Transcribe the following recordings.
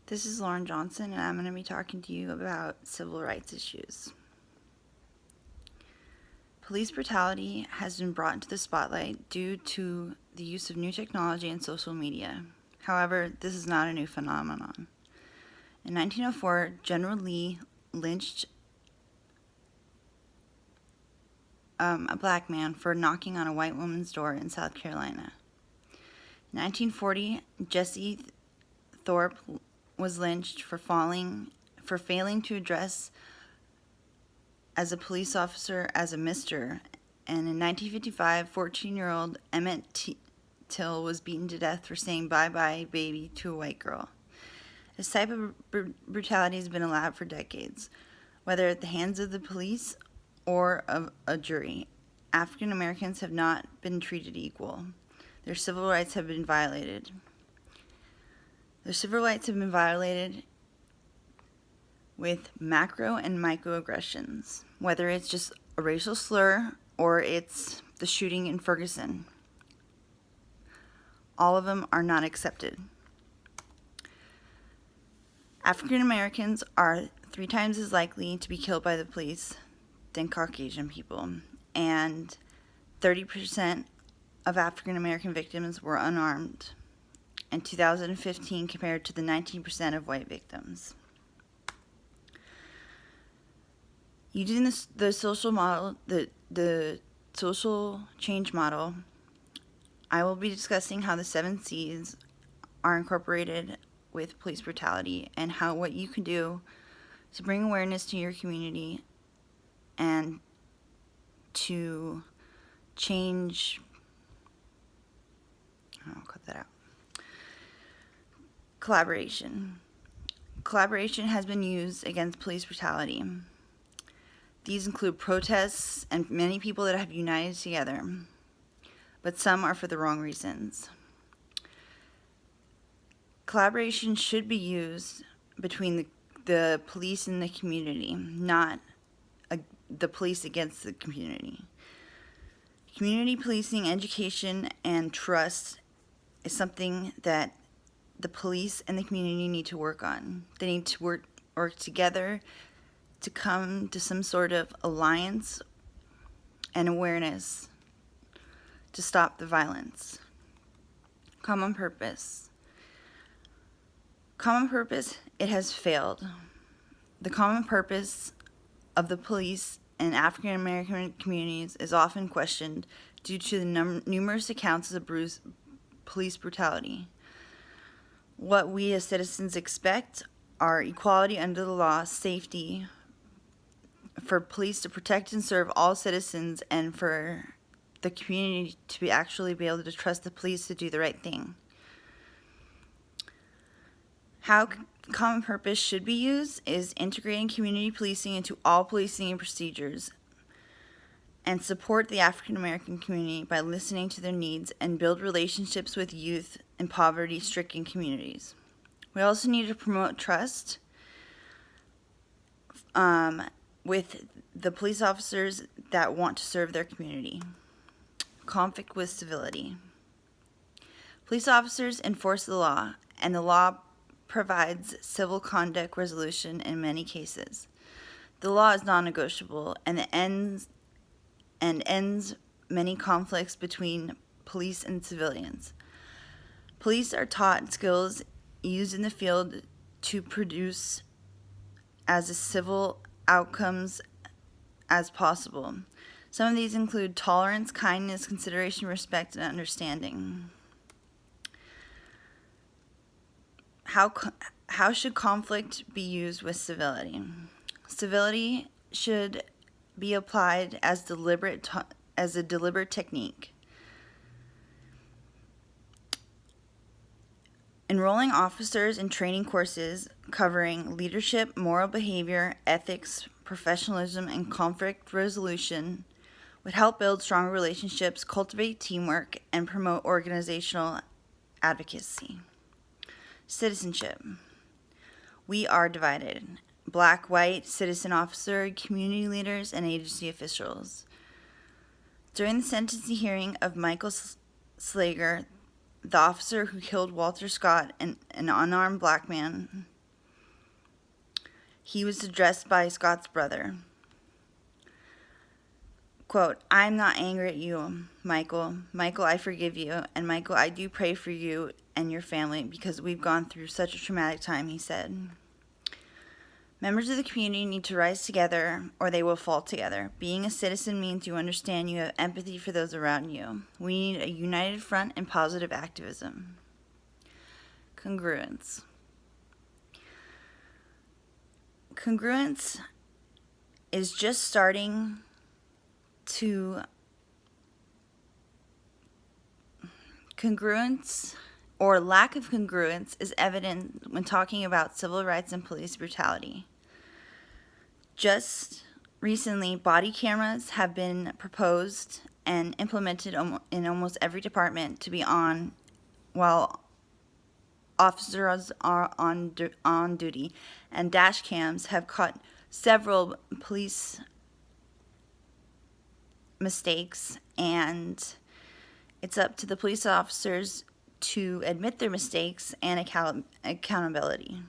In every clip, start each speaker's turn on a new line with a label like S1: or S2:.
S1: This is Lauren Johnson, and I'm going to be talking to you about civil rights issues. Police brutality has been brought into the spotlight due to the use of new technology and social media. However, this is not a new phenomenon. In 1904, General Lee lynched a black man for knocking on a white woman's door in South Carolina. In 1940, Jesse Thorpe was lynched for failing to address as a police officer as a mister. And in 1955, 14-year-old Emmett Till was beaten to death for saying bye-bye baby to a white girl. This type of brutality has been allowed for decades, whether at the hands of the police or of a jury. African Americans have not been treated equal. Their civil rights have been violated. With macro and microaggressions, whether it's just a racial slur or it's the shooting in Ferguson. All of them are not accepted. African Americans are 3 times as likely to be killed by the police than Caucasian people, and 30% of African American victims were unarmed in 2015 compared to the 19% of white victims. Using the social change model, I will be discussing how the 7 C's are incorporated with police brutality and what you can do to bring awareness to your community and to change. I'll cut that out. Collaboration. Collaboration has been used against police brutality. These include protests and many people that have united together, but some are for the wrong reasons. Collaboration should be used between the police and the community, not the police against the community. Community policing, education, and trust is something that the police and the community need to work on. They need to work together to come to some sort of alliance and awareness to stop the violence. Common purpose. Common purpose, it has failed. The common purpose of the police and African American communities is often questioned due to the numerous accounts of police brutality. What we as citizens expect are equality under the law, safety, for police to protect and serve all citizens, and for the community to actually be able to trust the police to do the right thing. How common purpose should be used is integrating community policing into all policing and procedures, and support the African American community by listening to their needs and build relationships with youth in poverty-stricken communities. We also need to promote trust with the police officers that want to serve their community. Conflict with civility. Police officers enforce the law, and the law provides civil conduct resolution in many cases. The law is non-negotiable and ends many conflicts between police and civilians. Police are taught skills used in the field to produce as civil outcomes as possible. Some of these include tolerance, kindness, consideration, respect, and understanding. How should conflict be used with civility? Civility should be applied as a deliberate technique. Enrolling officers in training courses covering leadership, moral behavior, ethics, professionalism, and conflict resolution would help build stronger relationships, cultivate teamwork, and promote organizational advocacy. Citizenship. We are divided. Black, white, citizen officer, community leaders, and agency officials. During the sentencing hearing of Michael Slager, the officer who killed Walter Scott, an unarmed black man, He was addressed by Scott's brother. Quote, "I'm not angry at you, Michael. Michael, I forgive you. And Michael, I do pray for you and your family because we've gone through such a traumatic time," he said. "Members of the community need to rise together or they will fall together. Being a citizen means you understand, you have empathy for those around you. We need a united front and positive activism." Congruence. Congruence is just starting to congruence or lack of congruence is evident when talking about civil rights and police brutality. Just recently, body cameras have been proposed and implemented in almost every department to be on while officers are on duty, and dash cams have caught several police mistakes, and it's up to the police officers to admit their mistakes and accountability.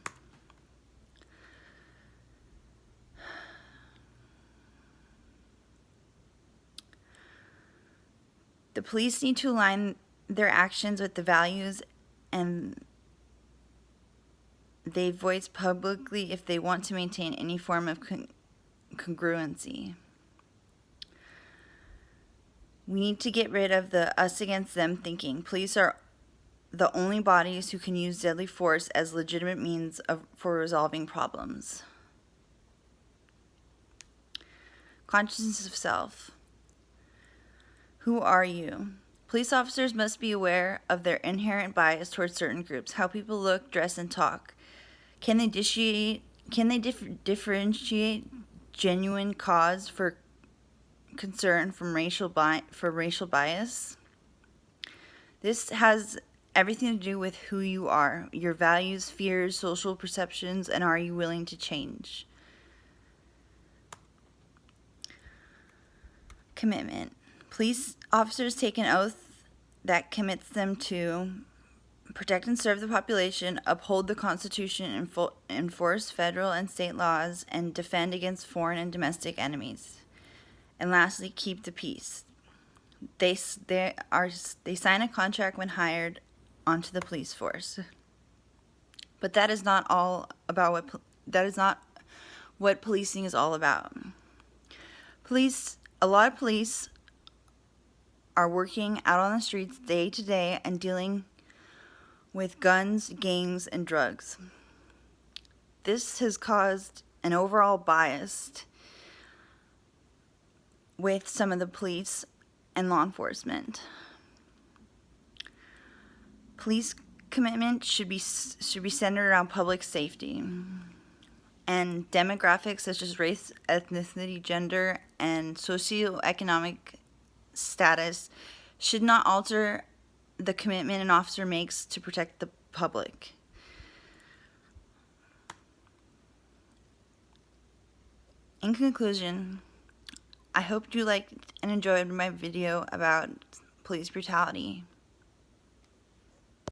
S1: The police need to align their actions with the values and they voice publicly if they want to maintain any form of congruency. We need to get rid of the us against them thinking. Police are the only bodies who can use deadly force as legitimate means for resolving problems. Consciousness of self. Who are you? Police officers must be aware of their inherent bias towards certain groups, how people look, dress, and talk. Can they differentiate genuine cause for concern from racial bias? This has everything to do with who you are, your values, fears, social perceptions, and are you willing to change? Commitment. Police officers take an oath that commits them to protect and serve the population, uphold the Constitution, enforce federal and state laws, and defend against foreign and domestic enemies. And lastly, keep the peace. They sign a contract when hired onto the police force. But that is not what policing is all about. A lot of police are working out on the streets day to day and dealing with guns, gangs, and drugs. This has caused an overall bias with some of the police and law enforcement. Police commitment should be centered around public safety, and demographics such as race, ethnicity, gender, and socioeconomic status should not alter the commitment an officer makes to protect the public. In conclusion, I hope you liked and enjoyed my video about police brutality.